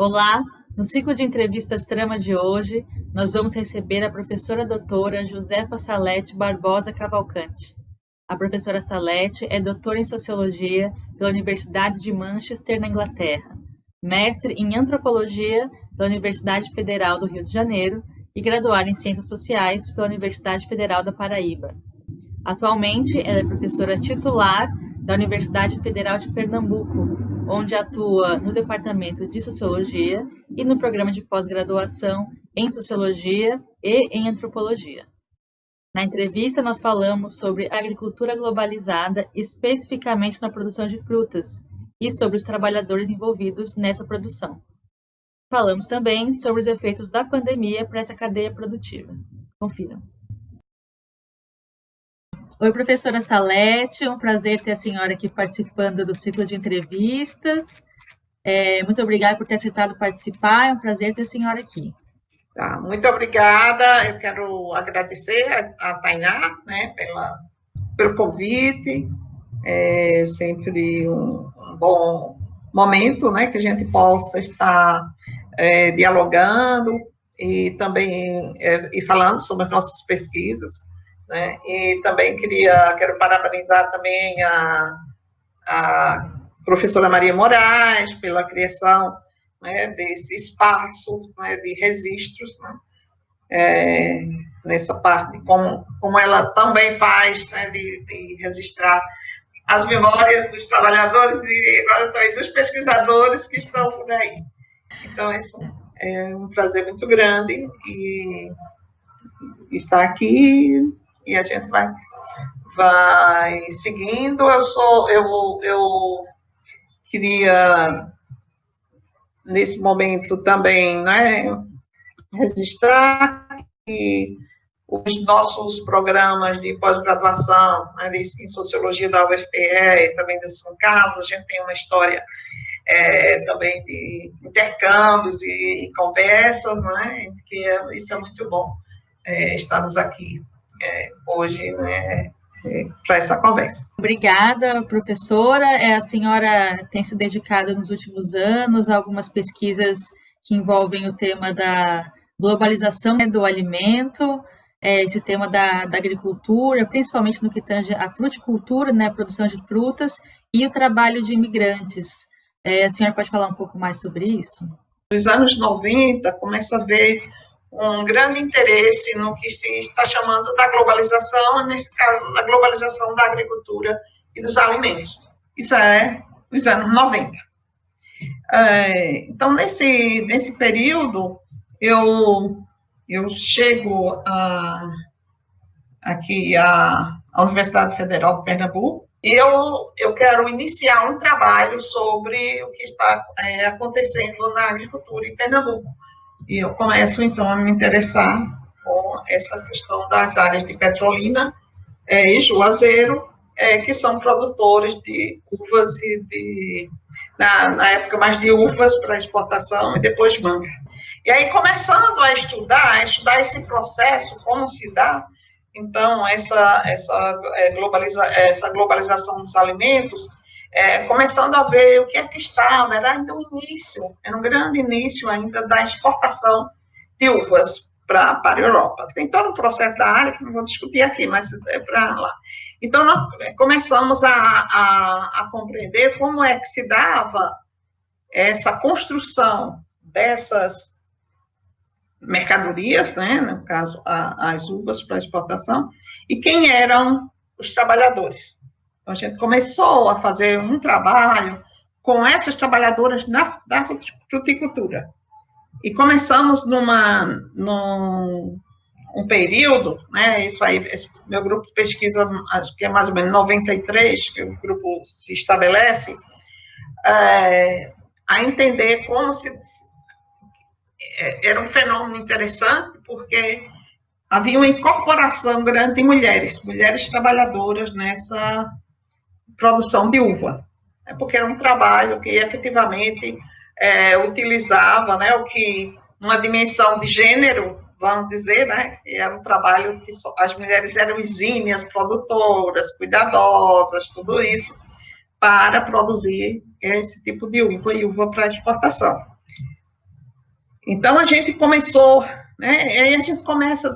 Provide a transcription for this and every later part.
Olá, no ciclo de entrevistas Trama de hoje, nós vamos receber a professora doutora Josefa Salete Barbosa Cavalcante. A professora Salete é doutora em Sociologia pela Universidade de Manchester, na Inglaterra, mestre em Antropologia pela Universidade Federal do Rio de Janeiro e graduada em Ciências Sociais pela Universidade Federal da Paraíba. Atualmente, ela é professora titular da Universidade Federal de Pernambuco, onde atua no Departamento de Sociologia e no programa de pós-graduação em Sociologia e em Antropologia. Na entrevista, nós falamos sobre agricultura globalizada, especificamente na produção de frutas, e sobre os trabalhadores envolvidos nessa produção. Falamos também sobre os efeitos da pandemia para essa cadeia produtiva. Confiram. Oi, professora Salete, é um prazer ter a senhora aqui participando do ciclo de entrevistas. Muito obrigada por ter aceitado participar, é um prazer ter a senhora aqui. Tá, muito obrigada, eu quero agradecer a Tainá, né, pelo convite, é sempre um bom momento, né, que a gente possa estar dialogando e também e falando sobre as nossas pesquisas, né, e também quero parabenizar também a professora Maria Moraes pela criação, né, desse espaço, né, de registros, né, nessa parte, como ela também faz, né, de registrar as memórias dos trabalhadores e agora também dos pesquisadores que estão por aí. Então, isso é um prazer muito grande e estar aqui e a gente vai seguindo. Eu queria nesse momento também, né, registrar que os nossos programas de pós-graduação, né, em Sociologia da UFPE e também de São Carlos, a gente tem uma história também de intercâmbios e conversas, né, isso é muito bom, estarmos aqui hoje, né, para essa conversa. Obrigada, professora. A senhora tem se dedicado nos últimos anos a algumas pesquisas que envolvem o tema da globalização do alimento, esse tema da agricultura, principalmente no que tange a fruticultura, né, a produção de frutas, e o trabalho de imigrantes. A senhora pode falar um pouco mais sobre isso? Nos anos 90, começa a haver um grande interesse no que se está chamando da globalização, nesse caso, da globalização da agricultura e dos alimentos. Isso é nos anos 90. Então, nesse período, eu chego aqui à Universidade Federal de Pernambuco e eu quero iniciar um trabalho sobre o que está acontecendo na agricultura em Pernambuco. E eu começo, então, a me interessar com essa questão das áreas de Petrolina e Juazeiro, que são produtores de uvas e na época mais de uvas para exportação e depois manga. E aí, começando a estudar esse processo, como se dá, então, essa globalização dos alimentos, começando a ver o que é que estava, era ainda um início, era um grande início ainda da exportação de uvas para a Europa. Tem todo um processo da área, que não vou discutir aqui, mas é para lá. Então, nós começamos a compreender como é que se dava essa construção dessas mercadorias, né, no caso, as uvas para exportação, e quem eram os trabalhadores. Então, a gente começou a fazer um trabalho com essas trabalhadoras da fruticultura. E começamos num período, né, isso aí, meu grupo de pesquisa, acho que é mais ou menos 93, que o grupo se estabelece, a entender como era um fenômeno interessante, porque havia uma incorporação grande de mulheres trabalhadoras nessa produção de uva, porque era um trabalho que efetivamente utilizava, né, uma dimensão de gênero, vamos dizer, né, e era um trabalho que as mulheres eram exímias, produtoras, cuidadosas, tudo isso, para produzir esse tipo de uva e uva para exportação. Então, a gente começou, né, aí a gente começa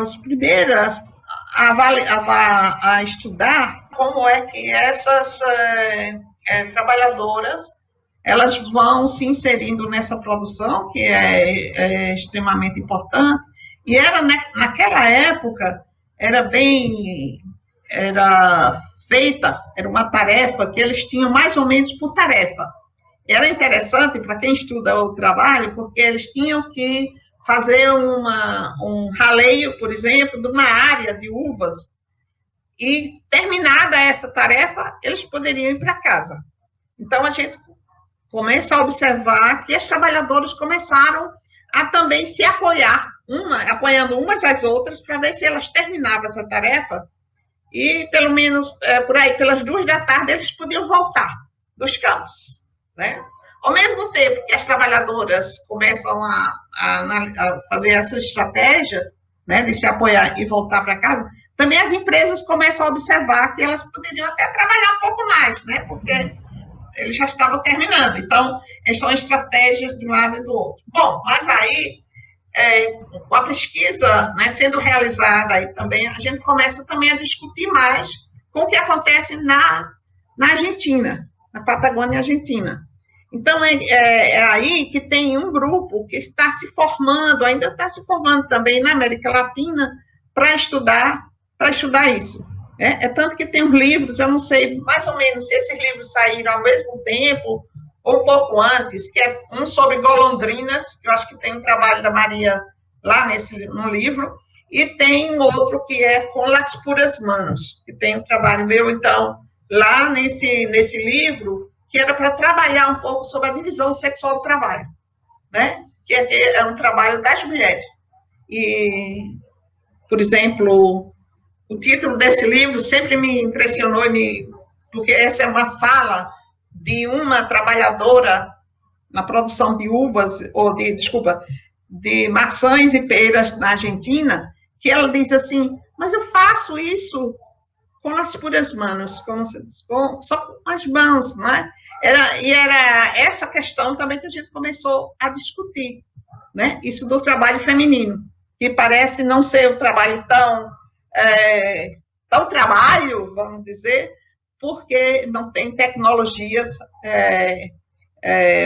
os primeiros a estudar como é que essas trabalhadoras elas vão se inserindo nessa produção, que é extremamente importante, e era naquela época, era feita, era uma tarefa que eles tinham mais ou menos por tarefa. Era interessante para quem estuda o trabalho, porque eles tinham que fazer um raleio, por exemplo, de uma área de uvas, e terminada essa tarefa, eles poderiam ir para casa. Então, a gente começa a observar que as trabalhadoras começaram a também se apoiar, apoiando umas às outras, para ver se elas terminavam essa tarefa, e pelo menos por aí, pelas 2 da tarde, eles podiam voltar dos campos, né? Ao mesmo tempo que as trabalhadoras começam a fazer essas estratégias, né, de se apoiar e voltar para casa, também as empresas começam a observar que elas poderiam até trabalhar um pouco mais, né, porque eles já estavam terminando. Então, são estratégias de um lado e do outro. Bom, mas aí, com a pesquisa, né, sendo realizada, aí também, a gente começa também a discutir mais com o que acontece na Argentina, na Patagônia Argentina. Então, é aí que tem um grupo que está se formando, ainda está se formando também na América Latina, para estudar isso. É tanto que tem uns livros, eu não sei mais ou menos se esses livros saíram ao mesmo tempo ou um pouco antes, que é um sobre golondrinas, eu acho que tem um trabalho da Maria lá no livro, e tem outro que é Com las Puras Manos, que tem um trabalho meu, então, lá nesse livro, que era para trabalhar um pouco sobre a divisão sexual do trabalho, né? Que é um trabalho das mulheres. E, por exemplo, o título desse livro sempre me impressionou, porque essa é uma fala de uma trabalhadora na produção de uvas, de maçãs e peras na Argentina, que ela diz assim, mas eu faço isso com as puras manos, só com as mãos, não é? Era essa questão também que a gente começou a discutir, né? Isso do trabalho feminino, que parece não ser um trabalho tão trabalho, vamos dizer, porque não tem tecnologias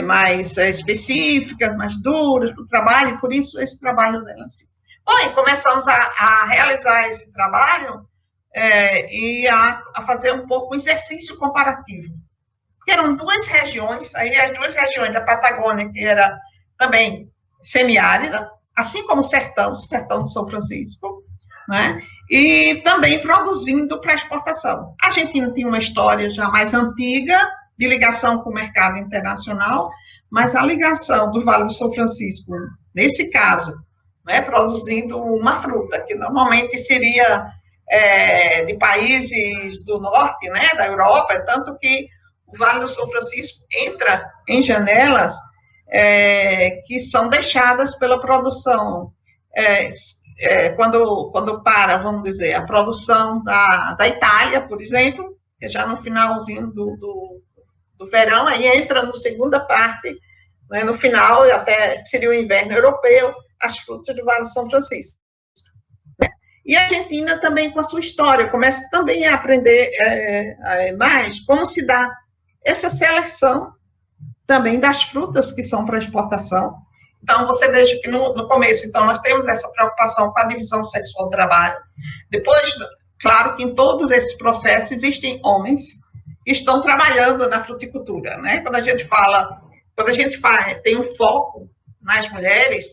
mais específicas, mais duras para o trabalho, por isso esse trabalho dela. Assim. Bom, e começamos a realizar esse trabalho e a fazer um pouco um exercício comparativo. Que eram 2 regiões, aí as 2 regiões da Patagônia, que era também semiárida, assim como o sertão de São Francisco, né? E também produzindo para exportação. A Argentina tinha uma história já mais antiga, de ligação com o mercado internacional, mas a ligação do Vale do São Francisco, nesse caso, né, produzindo uma fruta, que normalmente seria de países do norte, né, da Europa, tanto que o Vale do São Francisco entra em janelas que são deixadas pela produção, quando para, vamos dizer, a produção da Itália, por exemplo, que já no finalzinho do verão, aí entra na segunda parte, né, no final, até seria o inverno europeu, as frutas do Vale do São Francisco. E a Argentina também com a sua história, começa também a aprender mais como se dá essa seleção também das frutas que são para exportação. Então, você veja que no começo, então, nós temos essa preocupação com a divisão sexual do trabalho. Depois, claro que em todos esses processos existem homens que estão trabalhando na fruticultura, né? Quando a gente tem um foco nas mulheres,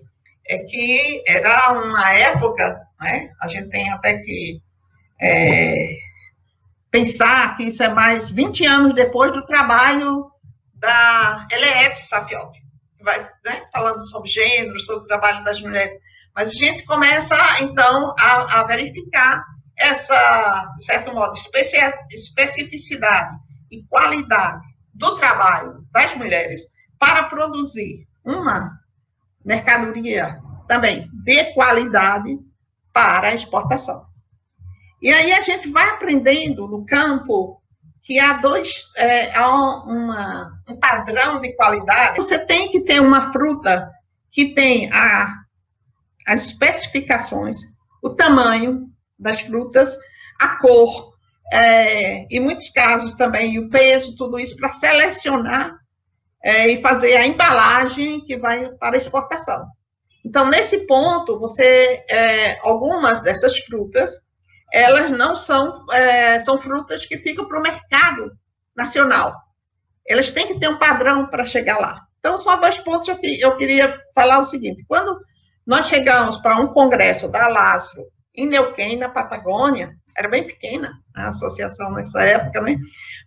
é que era uma época, né? A gente tem até que pensar que isso é mais 20 anos depois do trabalho da Eliette Safioti, né, falando sobre gênero, sobre o trabalho das mulheres. Mas a gente começa, então, a verificar essa, de certo modo, especificidade e qualidade do trabalho das mulheres para produzir uma mercadoria também de qualidade para a exportação. E aí a gente vai aprendendo no campo que há um padrão de qualidade. Você tem que ter uma fruta que tem as especificações, o tamanho das frutas, a cor, em muitos casos também o peso, tudo isso para selecionar e fazer a embalagem que vai para exportação. Então, nesse ponto, algumas dessas frutas, elas não são frutas que ficam para o mercado nacional. Elas têm que ter um padrão para chegar lá. Então, só 2 pontos eu queria falar o seguinte. Quando nós chegamos para um congresso da Lastro em Neuquén, na Patagônia, era bem pequena a associação nessa época, né?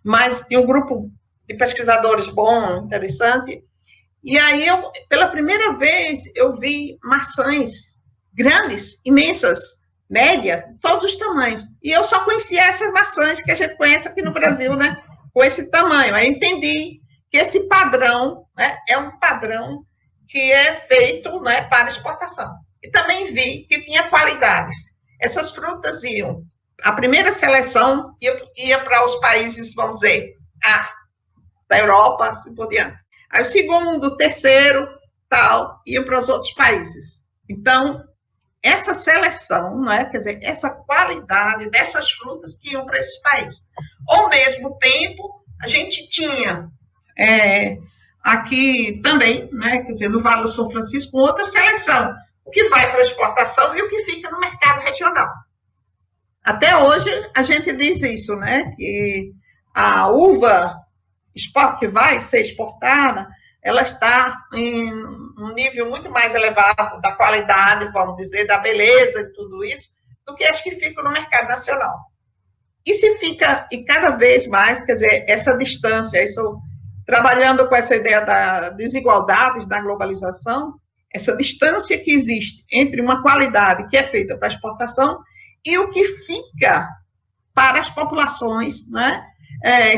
Mas tinha um grupo de pesquisadores bom, interessante, e aí, pela primeira vez, eu vi maçãs grandes, imensas, médias, todos os tamanhos. E eu só conhecia essas maçãs que a gente conhece aqui no Brasil, né? Com esse tamanho. Aí entendi que esse padrão, né, é um padrão que é feito, né, para exportação. E também vi que tinha qualidades. Essas frutas a primeira seleção ia para os países, vamos dizer, da Europa, assim por diante. Aí o segundo, o terceiro, tal, ia para os outros países. Então, essa seleção, né, quer dizer, essa qualidade dessas frutas que iam para esses países. Ao mesmo tempo, a gente tinha aqui também, né, quer dizer, no Vale do São Francisco, outra seleção, o que vai para a exportação e o que fica no mercado regional. Até hoje, a gente diz isso, né, que a uva que vai ser exportada, ela está em um nível muito mais elevado da qualidade, vamos dizer, da beleza e tudo isso, do que as que ficam no mercado nacional. E cada vez mais, quer dizer, essa distância, isso, trabalhando com essa ideia da desigualdade, da globalização, essa distância que existe entre uma qualidade que é feita para exportação e o que fica para as populações, né,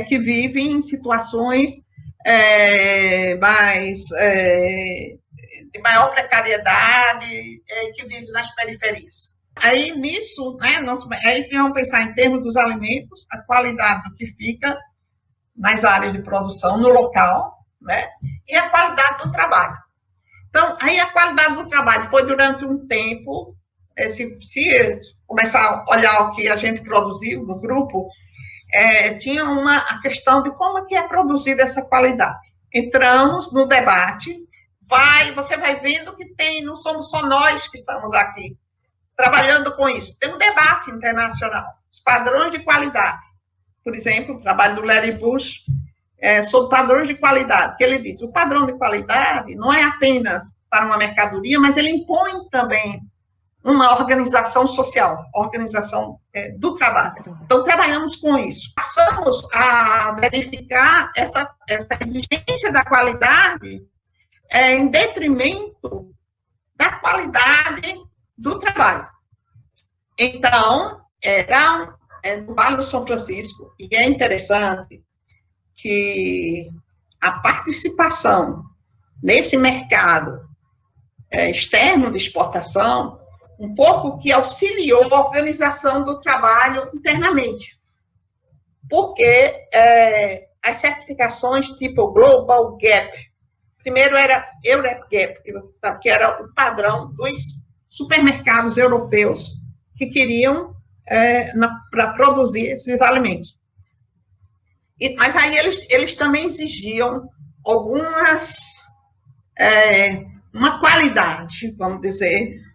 que vivem em situações de maior precariedade, que vivem nas periferias. Aí, nisso, né, aí se vamos pensar em termos dos alimentos, a qualidade do que fica nas áreas de produção, no local, né, e a qualidade do trabalho. Então, aí a qualidade do trabalho foi durante um tempo, se começar a olhar o que a gente produziu no grupo, tinha a questão de como é que é produzida essa qualidade. Entramos no debate, você vai vendo que não somos só nós que estamos aqui trabalhando com isso. Tem um debate internacional, os padrões de qualidade. Por exemplo, o trabalho do Larry Bush sobre padrões de qualidade, que ele diz, o padrão de qualidade não é apenas para uma mercadoria, mas ele impõe também uma organização social, organização do trabalho. Então, trabalhamos com isso. Passamos a verificar essa exigência da qualidade em detrimento da qualidade do trabalho. Então, no Vale do São Francisco, e é interessante que a participação nesse mercado externo de exportação um pouco que auxiliou a organização do trabalho internamente. Porque as certificações tipo Global Gap, primeiro era Eurep Gap, que era o padrão dos supermercados europeus que queriam para produzir esses alimentos. Mas aí eles também exigiam uma qualidade, vamos dizer,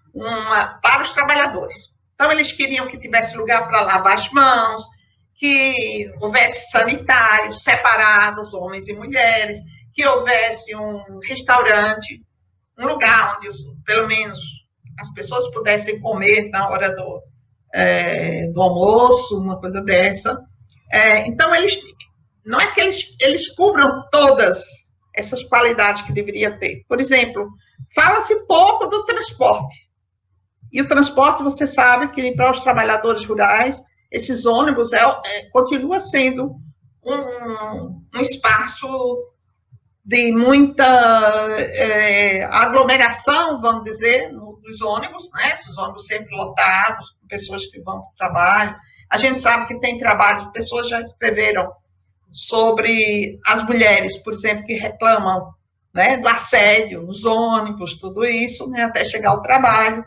para os trabalhadores. Então, eles queriam que tivesse lugar para lavar as mãos, que houvesse sanitários separados, homens e mulheres, que houvesse um restaurante, um lugar onde, pelo menos, as pessoas pudessem comer na hora do almoço, uma coisa dessa. Então, não é que eles cubram todas essas qualidades que deveria ter. Por exemplo, fala-se pouco do transporte. E o transporte, você sabe que para os trabalhadores rurais, esses ônibus continua sendo um espaço de muita aglomeração, vamos dizer, dos ônibus, né? Os ônibus sempre lotados, com pessoas que vão para o trabalho. A gente sabe que tem trabalho, pessoas já escreveram sobre as mulheres, por exemplo, que reclamam né, do assédio nos ônibus, tudo isso, né, até chegar ao trabalho.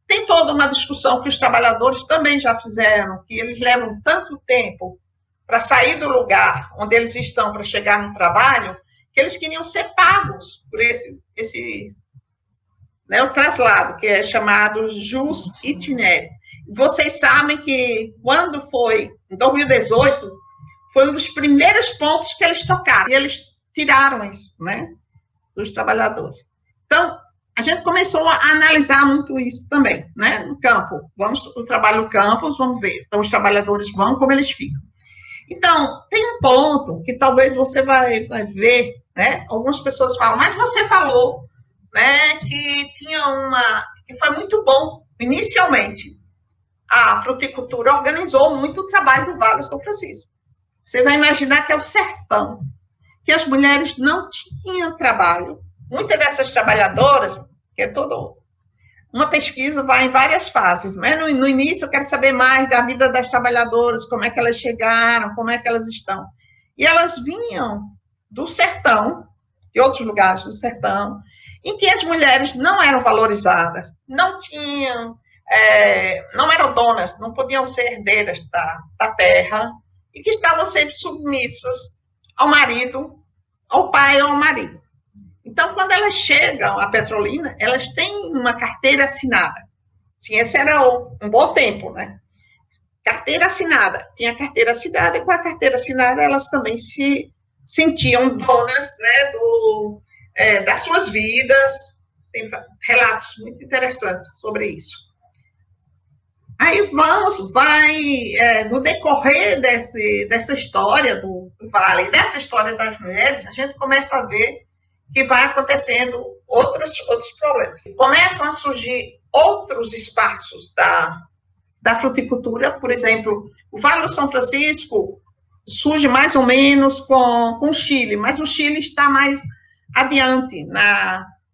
Tem toda uma discussão que os trabalhadores também já fizeram, que eles levam tanto tempo para sair do lugar onde eles estão para chegar no trabalho, que eles queriam ser pagos por esse né, o traslado, que é chamado jus itinério. Vocês sabem que quando foi, em 2018, foi um dos primeiros pontos que eles tocaram, e eles tiraram isso, né, dos trabalhadores. Então, a gente começou a analisar muito isso também, né, no campo. O trabalho no campo, vamos ver. Então, os trabalhadores vão, como eles ficam. Então, tem um ponto que talvez você vai ver, né, algumas pessoas falam, mas você falou, né, que foi muito bom, inicialmente. A fruticultura organizou muito o trabalho do Vale do São Francisco. Você vai imaginar que é o sertão, que as mulheres não tinham trabalho. Muitas dessas trabalhadoras, que é todo uma pesquisa, vai em várias fases, né? No início eu quero saber mais da vida das trabalhadoras, como é que elas chegaram, como é que elas estão. E elas vinham do sertão, de outros lugares do sertão, em que as mulheres não eram valorizadas, não tinham, não eram donas, não podiam ser herdeiras da terra, e que estavam sempre submissas ao marido, ao pai ou ao marido. Então, quando elas chegam à Petrolina, elas têm uma carteira assinada. Sim, esse era um bom tempo, né? Carteira assinada. Tinha carteira assinada, e com a carteira assinada elas também se sentiam donas, né, das suas vidas. Tem relatos muito interessantes sobre isso. Aí no decorrer dessa história do Vale, dessa história das mulheres, a gente começa a ver que vai acontecendo outros problemas. Começam a surgir outros espaços da fruticultura, por exemplo, o Vale do São Francisco surge mais ou menos com o Chile, mas o Chile está mais adiante.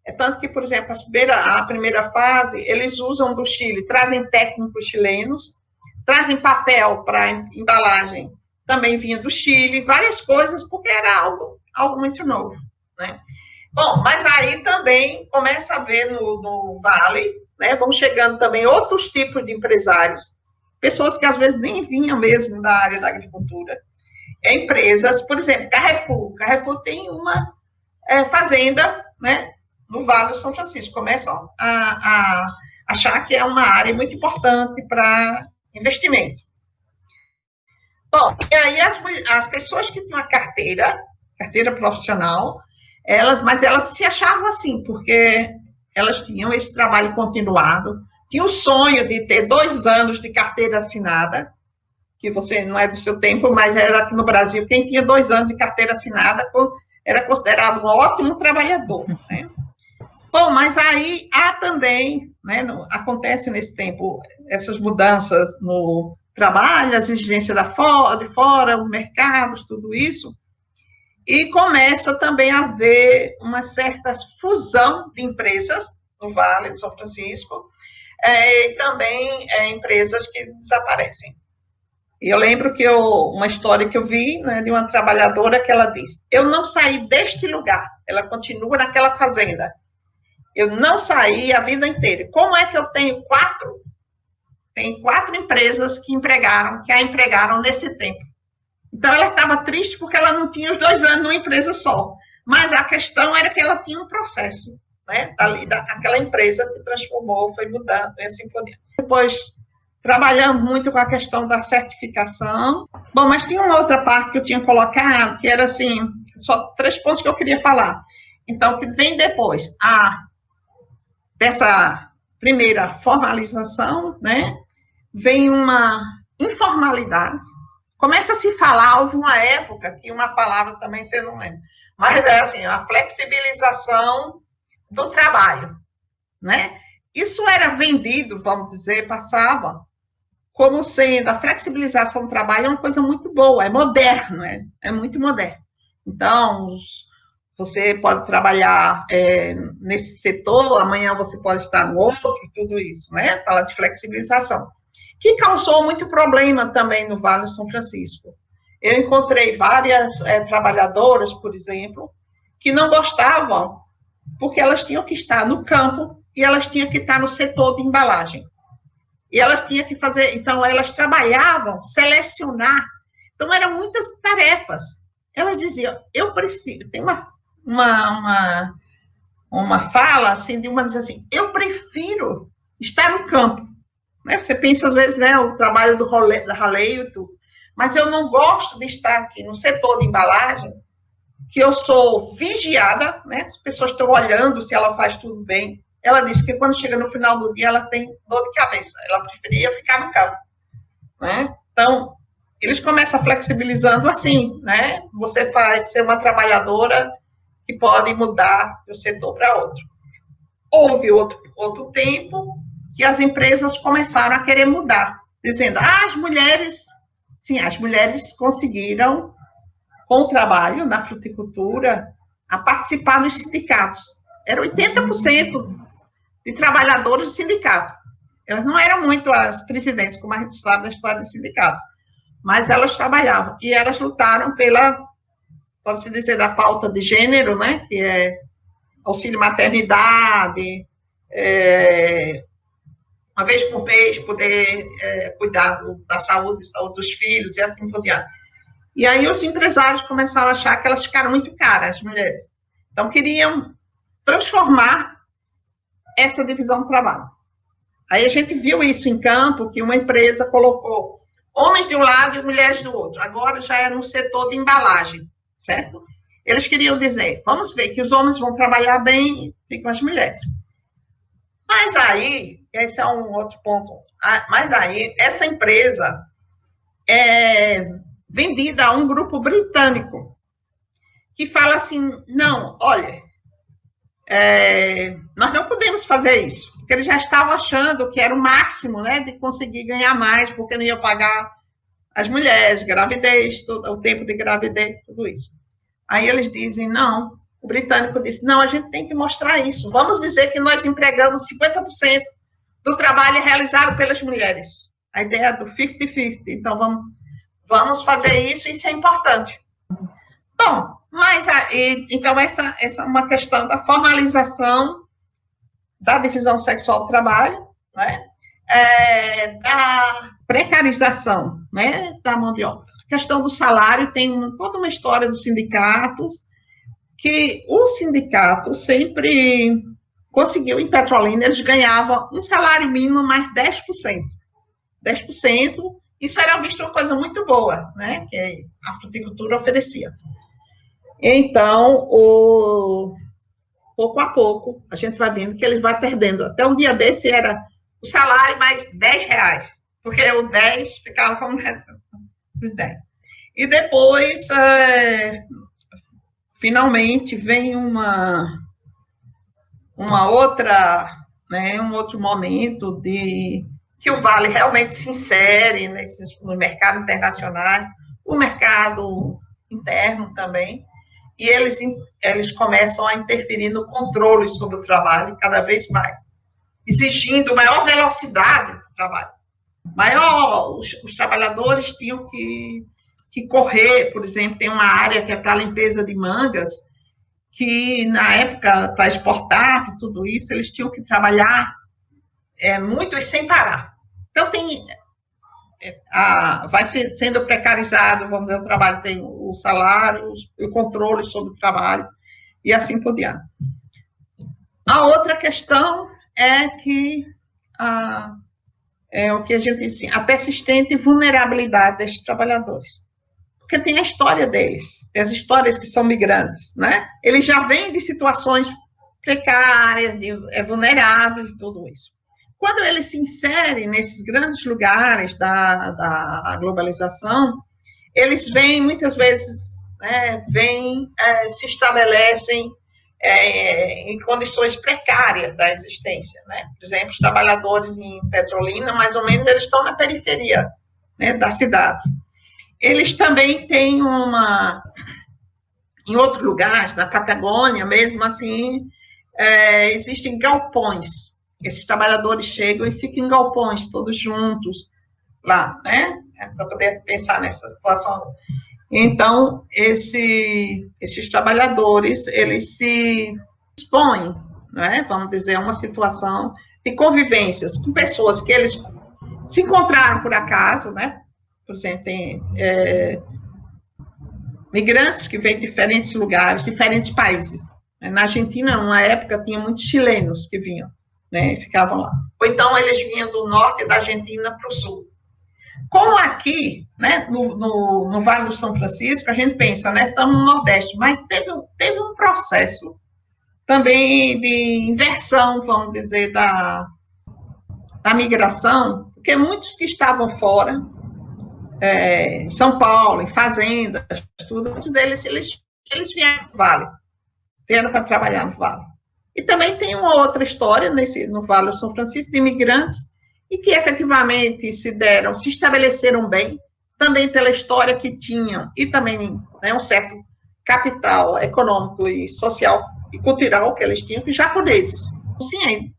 É tanto que, por exemplo, a primeira fase, eles usam do Chile, trazem técnicos chilenos, trazem papel para embalagem, também vinha do Chile, várias coisas, porque era algo muito novo, né? Bom, mas aí também começa a ver no Vale, né, vão chegando também outros tipos de empresários, pessoas que às vezes nem vinham mesmo da área da agricultura, empresas, por exemplo, Carrefour tem uma fazenda, né, no Vale do São Francisco, começam a achar que é uma área muito importante para investimento. Bom, e aí as pessoas que tinham a carteira profissional, mas elas se achavam assim, porque elas tinham esse trabalho continuado, tinham o sonho de ter 2 anos de carteira assinada, que você não é do seu tempo, mas era aqui no Brasil, quem tinha 2 anos de carteira assinada era considerado um ótimo trabalhador, né? Bom, mas aí há também, né, acontece nesse tempo essas mudanças no trabalho, as exigências de fora, o mercado, tudo isso, e começa também a haver uma certa fusão de empresas no Vale de São Francisco, e também empresas que desaparecem. E eu lembro que uma história que eu vi, né, de uma trabalhadora que ela disse, eu não saí deste lugar, ela continua naquela fazenda, eu não saí a vida inteira. Como é que eu tenho 4 empresas que a empregaram nesse tempo? Então, ela estava triste porque ela não tinha os 2 anos numa empresa só. Mas a questão era que ela tinha um processo, né? Aquela empresa que transformou, foi mudando, e assim por diante. Depois, trabalhando muito com a questão da certificação. Bom, mas tinha uma outra parte que eu tinha colocado, que era assim, só 3 pontos que eu queria falar. Então, que vem depois, dessa primeira formalização, né, vem uma informalidade. Começa a se falar, houve uma época que uma palavra também você não lembra, mas é assim, a flexibilização do trabalho, né? Isso era vendido, vamos dizer, passava como sendo a flexibilização do trabalho é uma coisa muito boa, é moderno, né? É muito moderno. Então, você pode trabalhar nesse setor, amanhã você pode estar no outro, tudo isso, né? Fala de flexibilização, que causou muito problema também no Vale do São Francisco. Eu encontrei várias trabalhadoras, por exemplo, que não gostavam, porque elas tinham que estar no campo e elas tinham que estar no setor de embalagem. E elas tinham que fazer, então elas trabalhavam, selecionar. Então eram muitas tarefas. Elas diziam, eu preciso, tem uma fala assim, de uma diz assim, eu prefiro estar no campo. Né? Você pensa às vezes, né, o trabalho do raleio e tudo. Mas eu não gosto de estar aqui no setor de embalagem, que eu sou vigiada, né? As pessoas estão olhando se ela faz tudo bem. Ela disse que quando chega no final do dia, ela tem dor de cabeça. Ela preferia ficar no campo. Né? Então, eles começam flexibilizando assim, né? Você faz ser uma trabalhadora que pode mudar de um setor para outro. Houve outro tempo que as empresas começaram a querer mudar, dizendo, as mulheres conseguiram, com o trabalho na fruticultura, a participar dos sindicatos. Era 80% de trabalhadores do sindicato. Elas não eram muito as presidentes, como a gente sabe da história do sindicato, mas elas trabalhavam. E elas lutaram pela, pode-se dizer, da pauta de gênero, né? Que é auxílio maternidade, uma vez por mês poder cuidar da saúde dos filhos e assim por diante. E aí os empresários começaram a achar que elas ficaram muito caras, as mulheres. Então, queriam transformar essa divisão do trabalho. Aí a gente viu isso em campo, que uma empresa colocou homens de um lado e mulheres do outro. Agora já era no setor de embalagem, certo? Eles queriam dizer, vamos ver que os homens vão trabalhar bem e ficam as mulheres. Mas aí, esse é um outro ponto, mas aí essa empresa é vendida a um grupo britânico, que fala assim, não, olha, nós não podemos fazer isso, porque eles já estavam achando que era o máximo, né, de conseguir ganhar mais, porque não ia pagar as mulheres, gravidez, o tempo de gravidez, tudo isso. Aí eles dizem, não, o britânico disse, não, a gente tem que mostrar isso, vamos dizer que nós empregamos 50% do trabalho realizado pelas mulheres, a ideia do 50-50, então vamos fazer isso é importante. Bom, mas então essa é uma questão da formalização da divisão sexual do trabalho, né? Da precarização, né, da mão de obra. A questão do salário tem toda uma história dos sindicatos, que o sindicato sempre conseguiu, em Petrolina, eles ganhavam um salário mínimo mais 10%. 10%, isso era visto uma coisa muito boa, né, que a fruticultura oferecia. Então, pouco a pouco, a gente vai vendo que eles vão perdendo. Até um dia desse era o salário mais R$10, porque o 10 ficava como 10. E depois, finalmente, vem uma outra, né, um outro momento de que o Vale realmente se insere no mercado internacional, o mercado interno também, e eles começam a interferir no controle sobre o trabalho cada vez mais, exigindo maior velocidade do trabalho. Os trabalhadores tinham que correr, por exemplo, tem uma área que é para limpeza de mangas, que na época, para exportar, tudo isso, eles tinham que trabalhar muito e sem parar. Então, vai sendo precarizado, vamos dizer, o trabalho, tem o salário, o controle sobre o trabalho, e assim por diante. A outra questão é que o que a gente diz, a persistente vulnerabilidade desses trabalhadores. Porque tem a história deles, tem as histórias que são migrantes, né? Eles já vêm de situações precárias, vulneráveis, tudo isso. Quando eles se inserem nesses grandes lugares da globalização, eles vêm, muitas vezes, né, se estabelecem em condições precárias da existência, né? Por exemplo, os trabalhadores em Petrolina, mais ou menos, eles estão na periferia, né, da cidade. Eles também têm em outros lugares, na Patagônia mesmo, assim, existem galpões. Esses trabalhadores chegam e ficam em galpões, todos juntos, lá, né? Para poder pensar nessa situação. Então, esses trabalhadores, eles se expõem, né, vamos dizer, a uma situação de convivências com pessoas que eles se encontraram por acaso, né? Por exemplo, tem migrantes que vêm de diferentes lugares, diferentes países. Na Argentina, numa época, tinha muitos chilenos que vinham, né, ficavam lá. Ou então, eles vinham do norte da Argentina para o sul. Como aqui, né, no Vale do São Francisco, a gente pensa, né, estamos no Nordeste, mas teve um processo também de inversão, vamos dizer, da migração, porque muitos que estavam fora, em São Paulo, em fazendas, tudo, muitos deles, eles vieram no Vale, vieram para trabalhar no Vale. E também tem uma outra história no Vale do São Francisco, de imigrantes, e que efetivamente se estabeleceram bem, também pela história que tinham, e também, né, um certo capital econômico e social e cultural que eles tinham, que japoneses. Sim,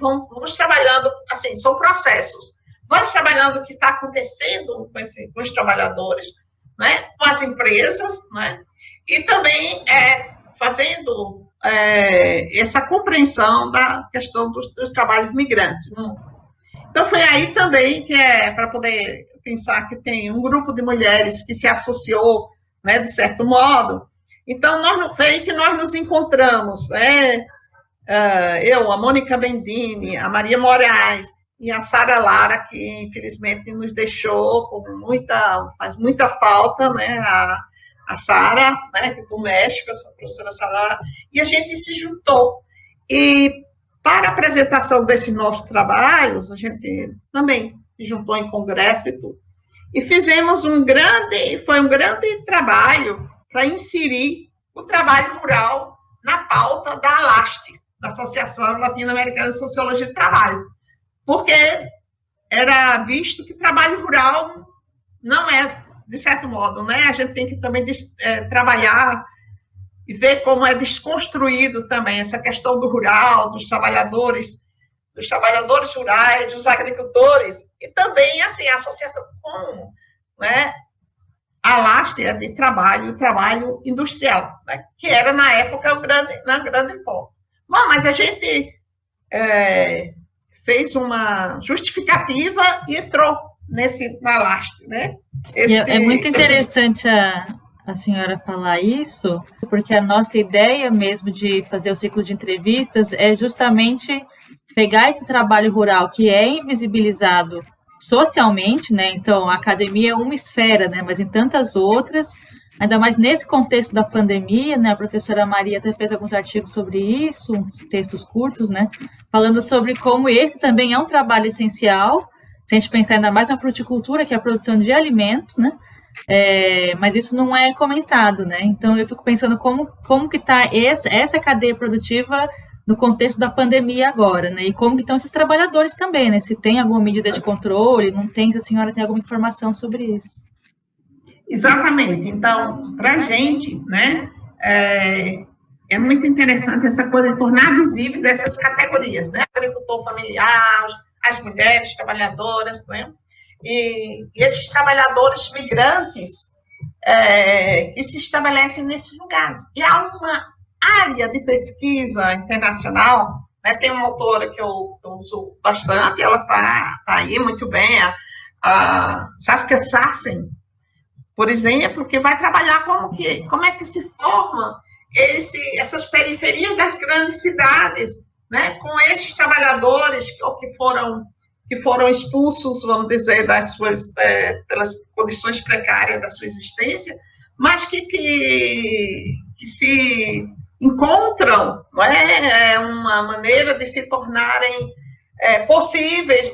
vamos trabalhando, assim, são processos. Vamos trabalhando o que está acontecendo com os trabalhadores, né, com as empresas, né, e também fazendo essa compreensão da questão dos trabalhos migrantes. Então, foi aí também que para poder pensar que tem um grupo de mulheres que se associou, né, de certo modo. Então, foi aí que nós nos encontramos, né? Eu, a Mônica Bendini, a Maria Moraes e a Sara Lara, que infelizmente nos deixou faz muita falta, né? A Sara, né, que é do México, essa professora Sara, e a gente se juntou. E para a apresentação desses novos trabalhos, a gente também se juntou em congresso e tudo. E fizemos um grande trabalho para inserir o trabalho rural na pauta da ALAST, da Associação Latino-Americana de Sociologia de Trabalho, porque era visto que trabalho rural não é, de certo modo, né? A gente tem que também trabalhar e ver como é desconstruído também essa questão do rural, dos trabalhadores rurais, dos agricultores, e também, assim, a associação com, né, a LAST de trabalho industrial, né, que era, na época, na grande foco. Bom, mas a gente fez uma justificativa e entrou na LAST, né? É muito interessante a senhora falar isso, porque a nossa ideia mesmo de fazer o ciclo de entrevistas é justamente pegar esse trabalho rural que é invisibilizado socialmente, né? Então, a academia é uma esfera, né? Mas em tantas outras, ainda mais nesse contexto da pandemia, né? A professora Maria até fez alguns artigos sobre isso, uns textos curtos, né? Falando sobre como esse também é um trabalho essencial, se a gente pensar ainda mais na fruticultura, que é a produção de alimento, né? Mas isso não é comentado, né? Então eu fico pensando como que está essa cadeia produtiva no contexto da pandemia agora, né? E como que estão esses trabalhadores também, né? Se tem alguma medida de controle, não tem, se a senhora tem alguma informação sobre isso. Exatamente. Então, para a gente, né, é muito interessante essa coisa de tornar visíveis essas categorias, né? Agricultor familiar, as mulheres trabalhadoras, né? E esses trabalhadores migrantes que se estabelecem nesses lugares. E há uma área de pesquisa internacional, né, tem uma autora que eu uso bastante, ela está aí muito bem, a Saskia Sassen, por exemplo, que vai trabalhar como é que se forma essas periferias das grandes cidades, né, com esses trabalhadores que foram expulsos, vamos dizer, pelas condições precárias da sua existência, mas que se encontram, não é, uma maneira de se tornarem possíveis,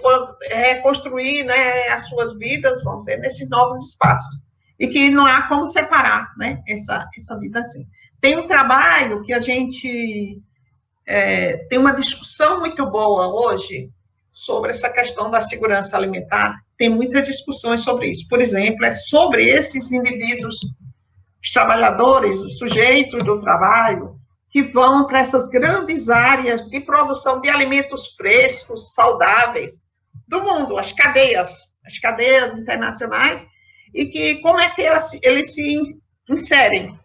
reconstruir, né, as suas vidas, vamos dizer, nesses novos espaços. E que não há como separar, né, essa vida assim. Tem um trabalho que a gente tem uma discussão muito boa hoje sobre essa questão da segurança alimentar, tem muitas discussões sobre isso. Por exemplo, sobre esses indivíduos, os trabalhadores, os sujeitos do trabalho, que vão para essas grandes áreas de produção de alimentos frescos, saudáveis, do mundo, as cadeias internacionais, e que como é que eles se inserem,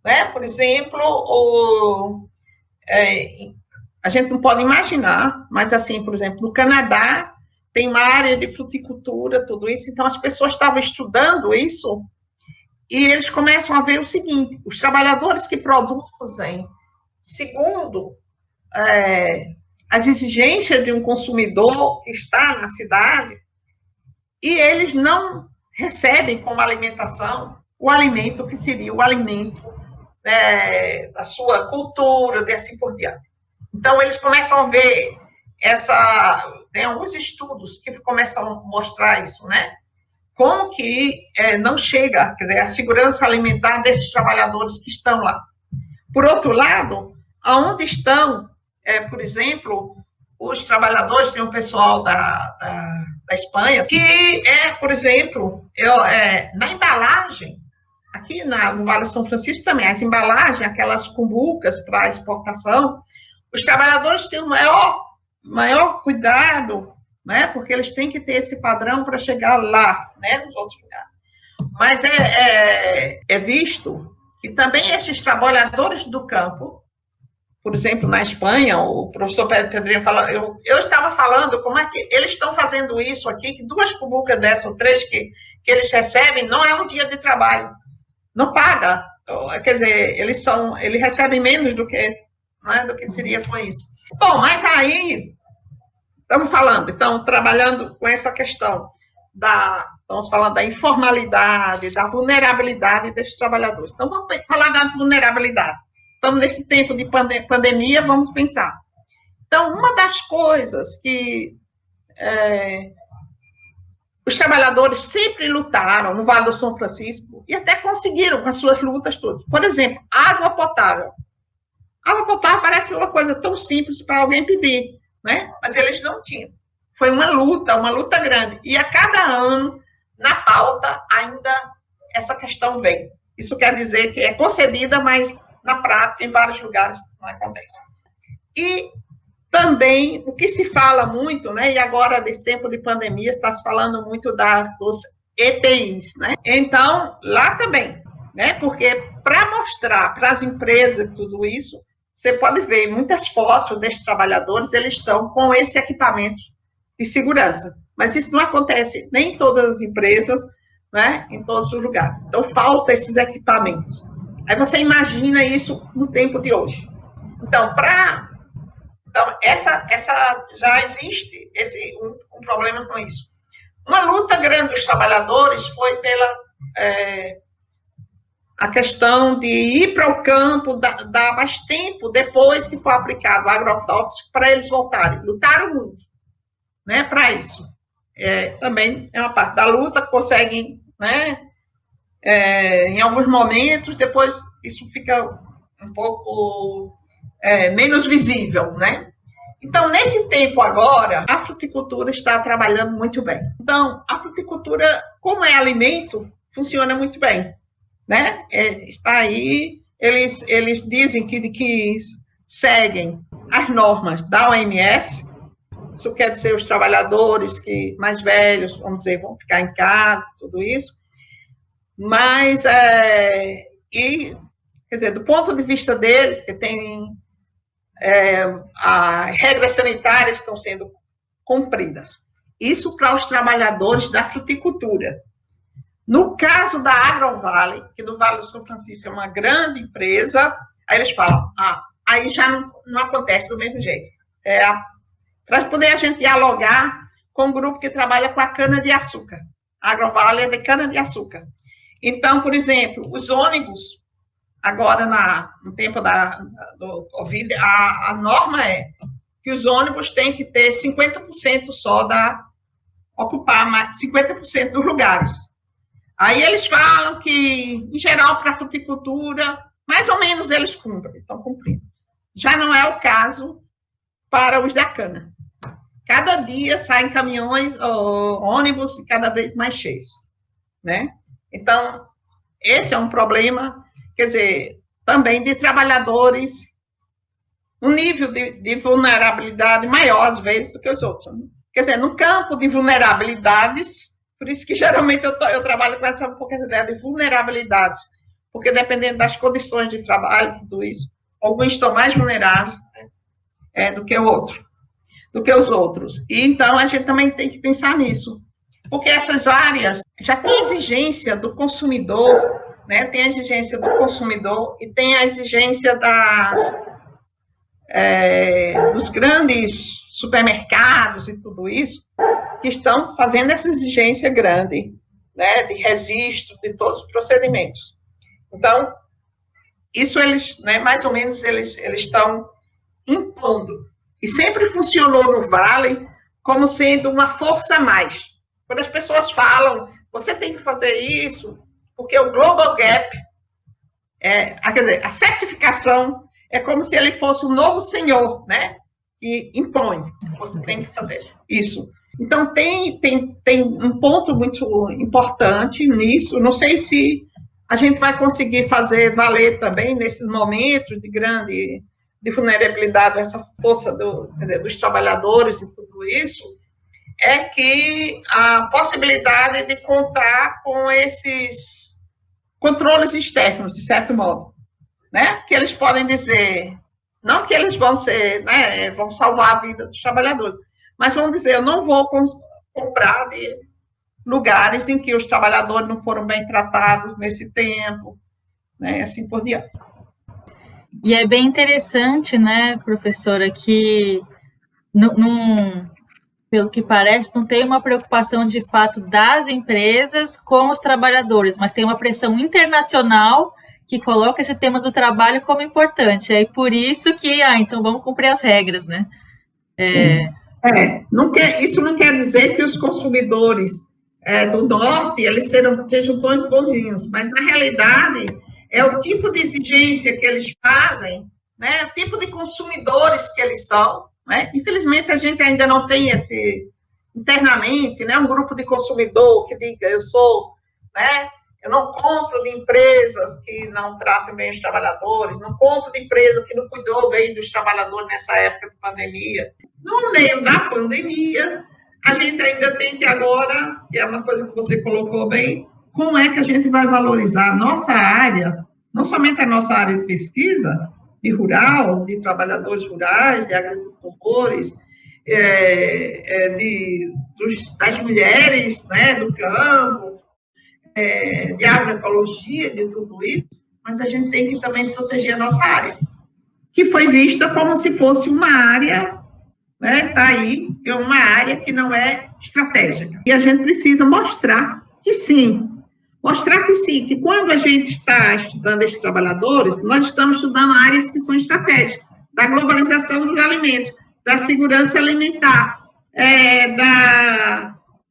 né? Por exemplo, a gente não pode imaginar, mas assim, por exemplo, no Canadá tem uma área de fruticultura, tudo isso, então as pessoas estavam estudando isso e eles começam a ver o seguinte: os trabalhadores que produzem segundo as exigências de um consumidor que está na cidade, e eles não recebem como alimentação o alimento que seria o alimento da sua cultura, e assim por diante. Então, eles começam a ver tem alguns estudos que começam a mostrar isso, né? Como que não chega, quer dizer, a segurança alimentar desses trabalhadores que estão lá. Por outro lado, aonde estão, por exemplo, os trabalhadores, tem um pessoal da Espanha, que por exemplo, na embalagem, aqui no Vale do São Francisco também, as embalagens, aquelas cumbucas para exportação, os trabalhadores têm o maior cuidado, né, porque eles têm que ter esse padrão para chegar lá, né, nos outros lugares. Mas é visto que também esses trabalhadores do campo, por exemplo, na Espanha, o professor Pedrinho fala, eu estava falando como é que eles estão fazendo isso aqui, que 2 cumbucas dessas ou 3 que eles recebem, não é um dia de trabalho, não paga, quer dizer, eles recebem menos do que seria com isso. Bom, mas aí, estamos falando, então, trabalhando com essa questão estamos falando da informalidade, da vulnerabilidade desses trabalhadores. Então, vamos falar da vulnerabilidade. Estamos nesse tempo de pandemia, vamos pensar. Então, uma das coisas que os trabalhadores sempre lutaram no Vale do São Francisco, e até conseguiram com as suas lutas todas. Por exemplo, água potável. Água potável parece uma coisa tão simples para alguém pedir, né? Mas eles não tinham. Foi uma luta grande. E a cada ano, na pauta, ainda essa questão vem. Isso quer dizer que é concedida, mas na prática, em vários lugares, não acontece. E também, o que se fala muito, né, e agora, nesse tempo de pandemia, está se falando muito dos EPIs, né? Então, lá também, né, porque para mostrar para as empresas tudo isso, você pode ver muitas fotos desses trabalhadores, eles estão com esse equipamento de segurança. Mas isso não acontece nem em todas as empresas, né, em todos os lugares. Então, falta esses equipamentos. Aí você imagina isso no tempo de hoje. Então, essa já existe um problema com isso. Uma luta grande dos trabalhadores foi pela a questão de ir para o campo, dar mais tempo depois que for aplicado o agrotóxico para eles voltarem. Lutaram muito, né, para isso. Também é uma parte da luta, conseguem, né, em alguns momentos, depois isso fica um pouco menos visível, né? Então, nesse tempo agora, a fruticultura está trabalhando muito bem. Então, a fruticultura, como é alimento, funciona muito bem, né? Está aí, eles dizem que seguem as normas da OMS. Isso quer dizer os trabalhadores que mais velhos, vamos dizer, vão ficar em casa, tudo isso. Mas, quer dizer, do ponto de vista deles, que tem as regras sanitárias estão sendo cumpridas. Isso para os trabalhadores da fruticultura. No caso da Agrovale, que no Vale do São Francisco é uma grande empresa, aí eles falam, aí já não acontece do mesmo jeito. Para poder a gente dialogar com um grupo que trabalha com a cana-de-açúcar. A Agrovale é de cana-de-açúcar. Então, por exemplo, os ônibus, agora no tempo do Covid, a norma é que os ônibus têm que ter 50% só ocupar mais 50% dos lugares. Aí eles falam que, em geral, para a fruticultura, mais ou menos eles cumprem, estão cumprindo. Já não é o caso para os da cana. Cada dia saem caminhões ou ônibus cada vez mais cheios, né? Então, esse é um problema, quer dizer, também de trabalhadores, um nível de vulnerabilidade maior, às vezes, do que os outros. Né? Quer dizer, no campo de vulnerabilidades, Por isso que, geralmente, eu trabalho com essa ideia de vulnerabilidades, porque, dependendo das condições de trabalho, tudo isso, alguns estão mais vulneráveis, né, do que os outros. E, então, a gente também tem que pensar nisso, porque essas áreas já têm exigência do consumidor, né? Tem a exigência do consumidor e tem a exigência dos grandes supermercados e tudo isso, que estão fazendo essa exigência grande, né? De registro de todos os procedimentos. Então, isso eles, né, mais ou menos, eles estão impondo. E sempre funcionou no Vale como sendo uma força a mais. Quando as pessoas falam, você tem que fazer isso, porque o Global Gap, quer dizer, a certificação é como se ele fosse o novo senhor, né? Que impõe, você tem que fazer isso. Então, tem um ponto muito importante nisso. Não sei se a gente vai conseguir fazer valer também nesses momentos de vulnerabilidade, essa força dos trabalhadores e tudo isso, é que a possibilidade de contar com esses controles externos, de certo modo, né? Que eles podem dizer, não que eles vão ser, né, vão salvar a vida dos trabalhadores, mas vão dizer, eu não vou comprar de lugares em que os trabalhadores não foram bem tratados nesse tempo, né, assim por diante. E é bem interessante, né, professora, que pelo que parece, não tem uma preocupação de fato das empresas com os trabalhadores, mas tem uma pressão internacional que coloca esse tema do trabalho como importante. É por isso que, então vamos cumprir as regras, né? Isso não quer dizer que os consumidores do norte eles sejam tão bonzinhos, mas na realidade é o tipo de exigência que eles fazem, né? O tipo de consumidores que eles são, né? Infelizmente a gente ainda não tem internamente, né, um grupo de consumidor que diga eu não compro de empresas que não tratam bem os trabalhadores, não compro de empresa que não cuidou bem dos trabalhadores nessa época de pandemia. No meio da pandemia, a gente ainda tem que agora, que é uma coisa que você colocou bem, como é que a gente vai valorizar a nossa área, não somente a nossa área de pesquisa, de rural, de trabalhadores rurais, de agricultores, das mulheres, né, do campo, de agroecologia, de tudo isso, mas a gente tem que também proteger a nossa área, que foi vista como se fosse uma área, né, tá aí, é uma área que não é estratégica. E a gente precisa mostrar que sim, que quando a gente está estudando esses trabalhadores, nós estamos estudando áreas que são estratégicas, da globalização dos alimentos, da segurança alimentar,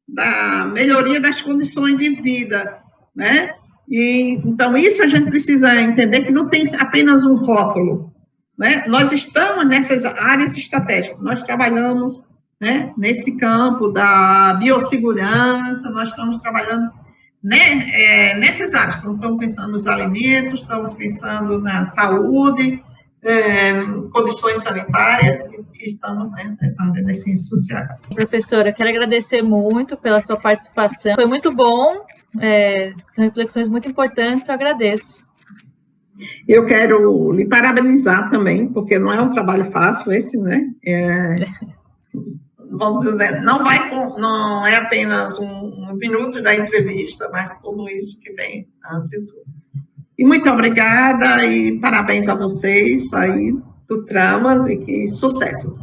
da melhoria das condições de vida, né? E, então, isso a gente precisa entender que não tem apenas um rótulo, né? Nós estamos nessas áreas estratégicas, nós trabalhamos, né, nesse campo da biossegurança, nós estamos trabalhando, né, nessas áreas, então, estamos pensando nos alimentos, estamos pensando na saúde, condições sanitárias, e estamos, né, pensando nas ciências sociais. Professora, quero agradecer muito pela sua participação, foi muito bom, são reflexões muito importantes, eu agradeço. Eu quero lhe parabenizar também, porque não é um trabalho fácil esse, né? Vamos dizer, não é apenas um minuto da entrevista, mas tudo isso que vem antes de tudo. E muito obrigada e parabéns a vocês aí do Tramas e que sucesso.